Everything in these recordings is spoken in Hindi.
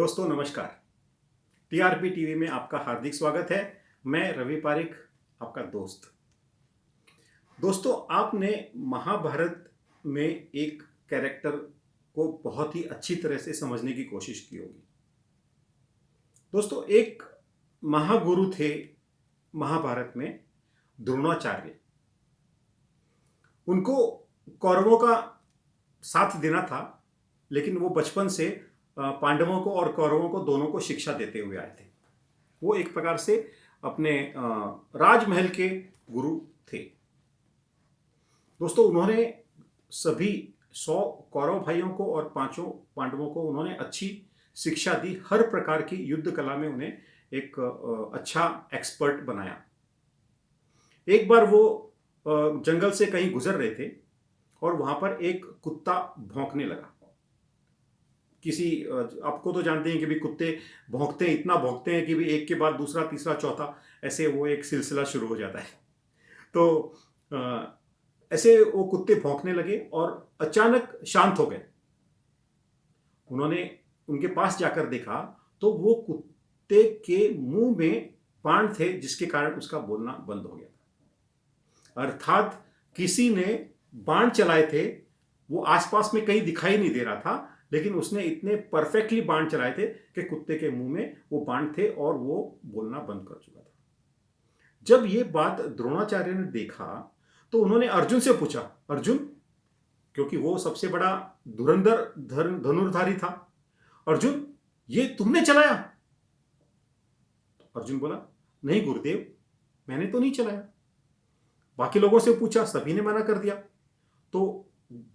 दोस्तों नमस्कार। टीआरपी टीवी में आपका हार्दिक स्वागत है। मैं रवि पारिक, आपका दोस्त। दोस्तों, आपने महाभारत में एक कैरेक्टर को बहुत ही अच्छी तरह से समझने की कोशिश की होगी। दोस्तों, एक महागुरु थे महाभारत में, द्रोणाचार्य। उनको कौरवों का साथ देना था, लेकिन वो बचपन से पांडवों को और कौरवों को दोनों को शिक्षा देते हुए आए थे। वो एक प्रकार से अपने राजमहल के गुरु थे। दोस्तों, उन्होंने सभी 100 कौरव भाइयों को और 5 पांडवों को उन्होंने अच्छी शिक्षा दी। हर प्रकार की युद्ध कला में उन्हें एक अच्छा एक्सपर्ट बनाया। एक बार वो जंगल से कहीं गुजर रहे थे और वहां पर एक कुत्ता भौंकने लगा। आपको तो जानते हैं कि भी कुत्ते भौंकते हैं, इतना भौंकते हैं कि भी एक के बाद दूसरा, तीसरा, चौथा, ऐसे वो एक सिलसिला शुरू हो जाता है। तो ऐसे वो कुत्ते भौंकने लगे और अचानक शांत हो गए। उन्होंने उनके पास जाकर देखा तो वो कुत्ते के मुंह में बाण थे, जिसके कारण उसका बोलना बंद हो गया था। अर्थात किसी ने बाण चलाए थे। वो आसपास में कहीं दिखाई नहीं दे रहा था, लेकिन उसने इतने परफेक्टली बाण चलाए थे कि कुत्ते के मुंह में वो बाण थे और वो बोलना बंद कर चुका था। जब ये बात द्रोणाचार्य ने देखा तो उन्होंने अर्जुन से पूछा, अर्जुन, क्योंकि वो सबसे बड़ा धुरंधर धनुर्धारी था, अर्जुन, ये तुमने चलाया? अर्जुन बोला, नहीं गुरुदेव, मैंने तो नहीं चलाया। बाकी लोगों से पूछा, सभी ने मना कर दिया। तो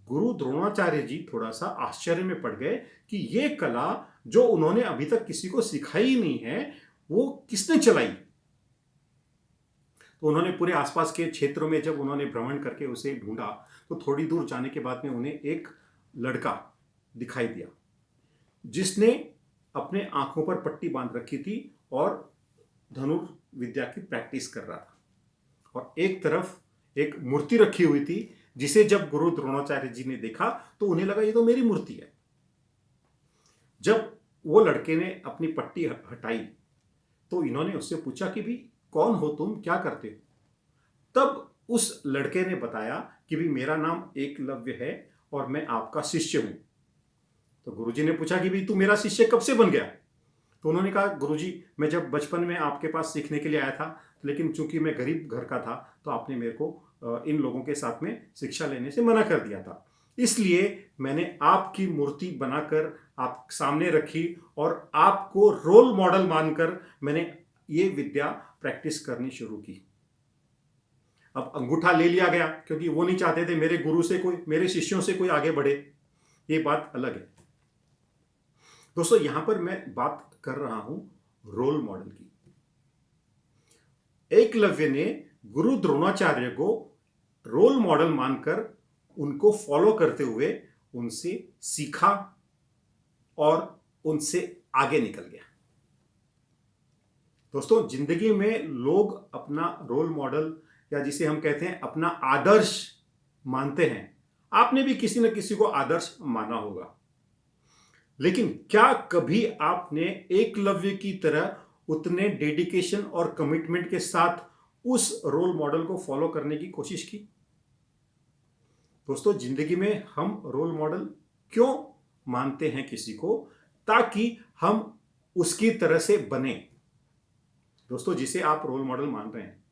गुरु द्रोणाचार्य जी थोड़ा सा आश्चर्य में पड़ गए कि ये कला जो उन्होंने अभी तक किसी को सिखाई नहीं है, वो किसने चलाई। तो उन्होंने पूरे आसपास के क्षेत्रों में जब उन्होंने भ्रमण करके उसे ढूंढा तो थोड़ी दूर जाने के बाद में उन्हें एक लड़का दिखाई दिया, जिसने अपने आंखों पर पट्टी बांध रखी थी और धनुर्विद्या की प्रैक्टिस कर रहा था। और एक तरफ एक मूर्ति रखी हुई थी, जिसे जब गुरु द्रोणाचार्य जी ने देखा तो उन्हें लगा ये तो मेरी मूर्ति है। जब वो लड़के ने अपनी पट्टी हटाई तो इन्होंने उससे पूछा कि भी कौन हो तुम, क्या करते हो? तब उस लड़के ने बताया कि भी मेरा नाम एकलव्य है और मैं आपका शिष्य हूं। तो गुरुजी ने पूछा कि भी तू मेरा शिष्य कब से बन गया? तो उन्होंने कहा, गुरुजी, मैं जब बचपन में आपके पास सीखने के लिए आया था, लेकिन चूंकि मैं गरीब घर का था तो आपने मेरे को इन लोगों के साथ में शिक्षा लेने से मना कर दिया था। इसलिए मैंने आपकी मूर्ति बनाकर आप सामने रखी और आपको रोल मॉडल मानकर मैंने ये विद्या प्रैक्टिस करनी शुरू की। अब अंगूठा ले लिया गया क्योंकि वो नहीं चाहते थे मेरे गुरु से कोई, मेरे शिष्यों से कोई आगे बढ़े। ये बात अलग है। दोस्तों, यहां पर मैं बात कर रहा हूं रोल मॉडल की। एकलव्य ने गुरु द्रोणाचार्य को रोल मॉडल मानकर उनको फॉलो करते हुए उनसे सीखा और उनसे आगे निकल गया। दोस्तों, जिंदगी में लोग अपना रोल मॉडल या जिसे हम कहते हैं अपना आदर्श मानते हैं। आपने भी किसी न किसी को आदर्श माना होगा, लेकिन क्या कभी आपने एकलव्य की तरह उतने डेडिकेशन और कमिटमेंट के साथ उस रोल मॉडल को फॉलो करने की कोशिश की? दोस्तों, जिंदगी में हम रोल मॉडल क्यों मानते हैं किसी को? ताकि हम उसकी तरह से बने। दोस्तों, जिसे आप रोल मॉडल मान रहे हैं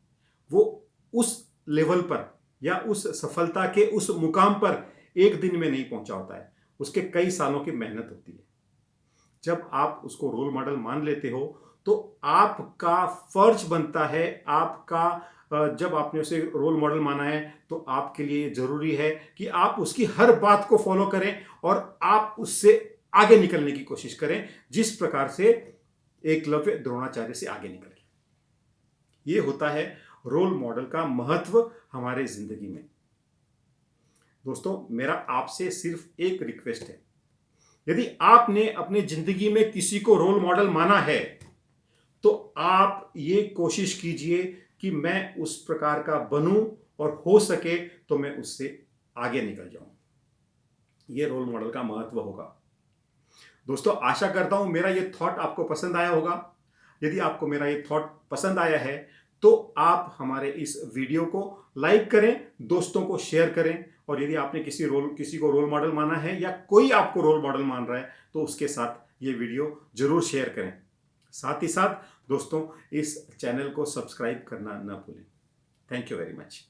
वो उस लेवल पर या उस सफलता के उस मुकाम पर एक दिन में नहीं पहुंचा होता है, उसके कई सालों की मेहनत होती है। जब आप उसको रोल मॉडल मान लेते हो तो आपका फर्ज बनता है, जब आपने उसे रोल मॉडल माना है तो आपके लिए जरूरी है कि आप उसकी हर बात को फॉलो करें और आप उससे आगे निकलने की कोशिश करें, जिस प्रकार से एकलव्य द्रोणाचार्य से आगे निकल गया। यह होता है रोल मॉडल का महत्व हमारे जिंदगी में। दोस्तों, मेरा आपसे सिर्फ एक रिक्वेस्ट है, यदि आपने अपनी जिंदगी में किसी को रोल मॉडल माना है तो आप ये कोशिश कीजिए कि मैं उस प्रकार का बनूं और हो सके तो मैं उससे आगे निकल जाऊं। ये रोल मॉडल का महत्व होगा। दोस्तों आशा करता हूं मेरा ये थॉट आपको पसंद आया होगा। यदि आपको मेरा ये थॉट पसंद आया है तो आप हमारे इस वीडियो को लाइक करें, दोस्तों को शेयर करें, और यदि आपने किसी को रोल मॉडल माना है या कोई आपको रोल मॉडल मान रहा है तो उसके साथ ये वीडियो जरूर शेयर करें। साथ ही साथ दोस्तों इस चैनल को सब्सक्राइब करना न भूलें। Thank you very much.